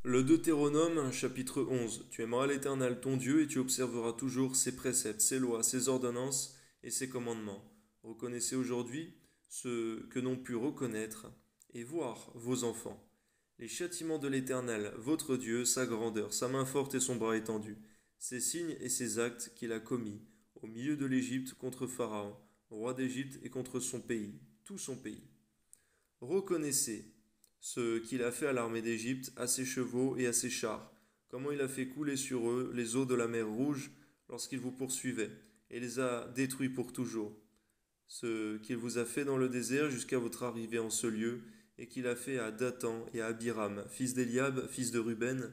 Le Deutéronome, chapitre 11. Tu aimeras l'Éternel ton Dieu et tu observeras toujours ses préceptes, ses lois, ses ordonnances et ses commandements. Reconnaissez aujourd'hui ce que n'ont pu reconnaître et voir vos enfants. Les châtiments de l'Éternel, votre Dieu, sa grandeur, sa main forte et son bras étendu, ses signes et ses actes qu'il a commis au milieu de l'Égypte contre Pharaon, roi d'Égypte, et contre son pays, tout son pays. Reconnaissez ce qu'il a fait à l'armée d'Égypte, à ses chevaux et à ses chars, comment il a fait couler sur eux les eaux de la mer Rouge lorsqu'il vous poursuivait, et les a détruits pour toujours. Ce qu'il vous a fait dans le désert jusqu'à votre arrivée en ce lieu, et qu'il a fait à Dathan et à Abiram, fils d'Éliab, fils de Ruben,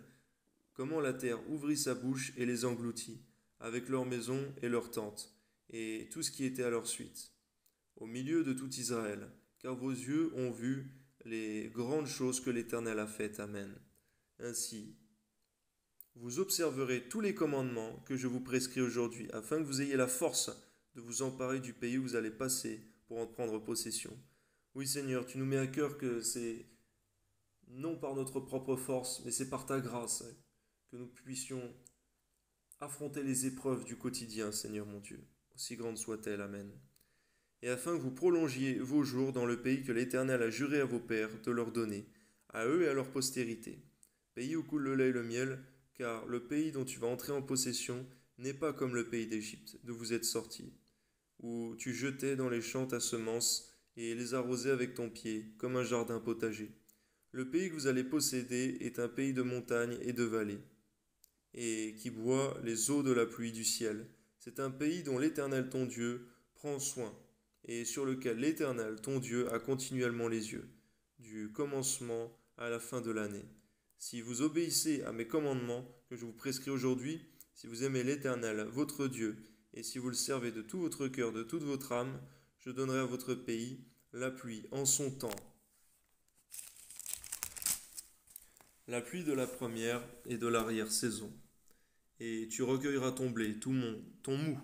comment la terre ouvrit sa bouche et les engloutit, avec leurs maisons et leurs tentes, et tout ce qui était à leur suite, au milieu de tout Israël, car vos yeux ont vu les grandes choses que l'Éternel a faites. Amen. Ainsi, vous observerez tous les commandements que je vous prescris aujourd'hui, afin que vous ayez la force de vous emparer du pays où vous allez passer pour en prendre possession. Oui Seigneur, tu nous mets à cœur que c'est non par notre propre force, mais c'est par ta grâce que nous puissions affronter les épreuves du quotidien, Seigneur mon Dieu, aussi grandes soient-elles. Amen. Et afin que vous prolongiez vos jours dans le pays que l'Éternel a juré à vos pères de leur donner, à eux et à leur postérité. Pays où coule le lait et le miel, car le pays dont tu vas entrer en possession n'est pas comme le pays d'Égypte, d'où vous êtes sortis, où tu jetais dans les champs ta semence et les arrosais avec ton pied, comme un jardin potager. Le pays que vous allez posséder est un pays de montagnes et de vallées, et qui boit les eaux de la pluie du ciel. C'est un pays dont l'Éternel ton Dieu prend soin, et sur lequel l'Éternel ton Dieu a continuellement les yeux, du commencement à la fin de l'année. Si vous obéissez à mes commandements que je vous prescris aujourd'hui, si vous aimez l'Éternel votre Dieu, et si vous le servez de tout votre cœur, de toute votre âme, je donnerai à votre pays la pluie en son temps, la pluie de la première et de l'arrière-saison. Et tu recueilleras ton blé, ton mou,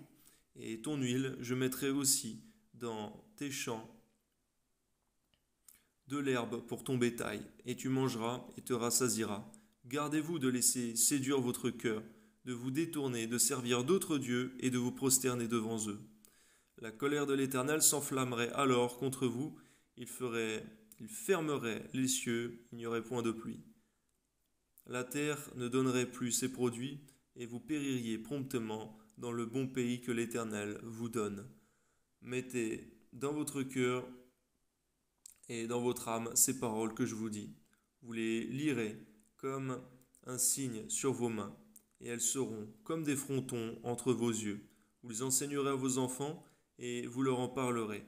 et ton huile, je mettrai aussi dans tes champs de l'herbe pour ton bétail, et tu mangeras et te rassasieras. Gardez-vous de laisser séduire votre cœur, de vous détourner, de servir d'autres dieux et de vous prosterner devant eux. La colère de l'Éternel s'enflammerait alors contre vous, il fermerait les cieux, il n'y aurait point de pluie. La terre ne donnerait plus ses produits, et vous péririez promptement dans le bon pays que l'Éternel vous donne. Mettez dans votre cœur et dans votre âme ces paroles que je vous dis. Vous les lirez comme un signe sur vos mains, et elles seront comme des frontons entre vos yeux. Vous les enseignerez à vos enfants, et vous leur en parlerez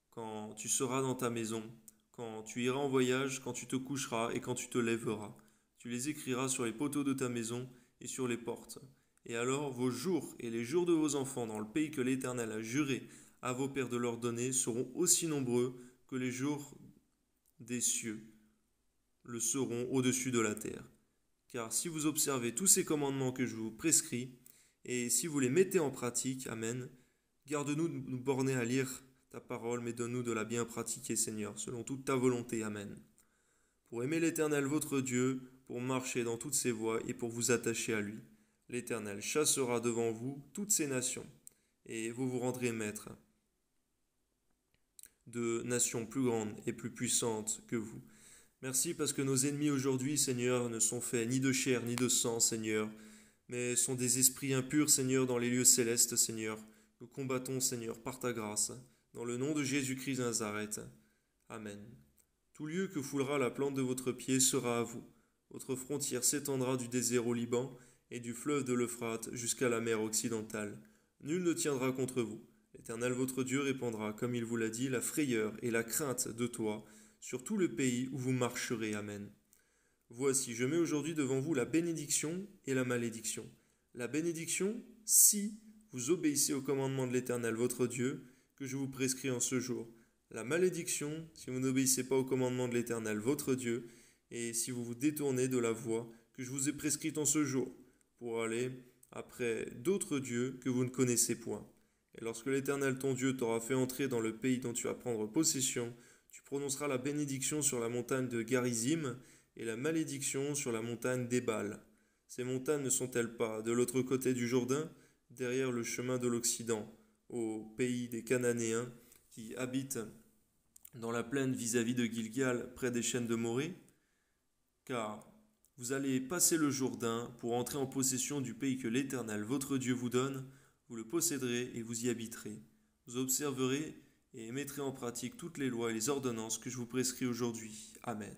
quand tu seras dans ta maison, quand tu iras en voyage, quand tu te coucheras et quand tu te lèveras. Tu les écriras sur les poteaux de ta maison et sur les portes. Et alors vos jours et les jours de vos enfants dans le pays que l'Éternel a juré à vos pères de leur donner seront aussi nombreux que les jours des cieux le seront au-dessus de la terre. Car si vous observez tous ces commandements que je vous prescris, et si vous les mettez en pratique, Amen, garde-nous de nous borner à lire ta parole, mais donne-nous de la bien pratiquer, Seigneur, selon toute ta volonté. Amen. Pour aimer l'Éternel votre Dieu, pour marcher dans toutes ses voies et pour vous attacher à lui. L'Éternel chassera devant vous toutes ces nations, et vous vous rendrez maître de nations plus grandes et plus puissantes que vous. Merci parce que nos ennemis aujourd'hui, Seigneur, ne sont faits ni de chair ni de sang, Seigneur, mais sont des esprits impurs, Seigneur, dans les lieux célestes, Seigneur. Nous combattons, Seigneur, par ta grâce, dans le nom de Jésus-Christ de Nazareth. Amen. Tout lieu que foulera la plante de votre pied sera à vous. Votre frontière s'étendra du désert au Liban et du fleuve de l'Euphrate jusqu'à la mer occidentale. Nul ne tiendra contre vous. L'Éternel votre Dieu répandra, comme il vous l'a dit, la frayeur et la crainte de toi sur tout le pays où vous marcherez. Amen. Voici, je mets aujourd'hui devant vous la bénédiction et la malédiction. La bénédiction, si vous obéissez au commandement de l'Éternel votre Dieu, que je vous prescris en ce jour. La malédiction, si vous n'obéissez pas au commandement de l'Éternel votre Dieu, et si vous vous détournez de la voie que je vous ai prescrite en ce jour, pour aller après d'autres dieux que vous ne connaissez point. Et lorsque l'Éternel ton Dieu t'aura fait entrer dans le pays dont tu vas prendre possession, tu prononceras la bénédiction sur la montagne de Garizim et la malédiction sur la montagne d'Ébal. Ces montagnes ne sont-elles pas de l'autre côté du Jourdain, derrière le chemin de l'Occident, au pays des Cananéens qui habitent dans la plaine vis-à-vis de Gilgal, près des chênes de Morée? Car vous allez passer le Jourdain pour entrer en possession du pays que l'Éternel, votre Dieu, vous donne. Vous le posséderez et vous y habiterez. Vous observerez et mettrez en pratique toutes les lois et les ordonnances que je vous prescris aujourd'hui. Amen.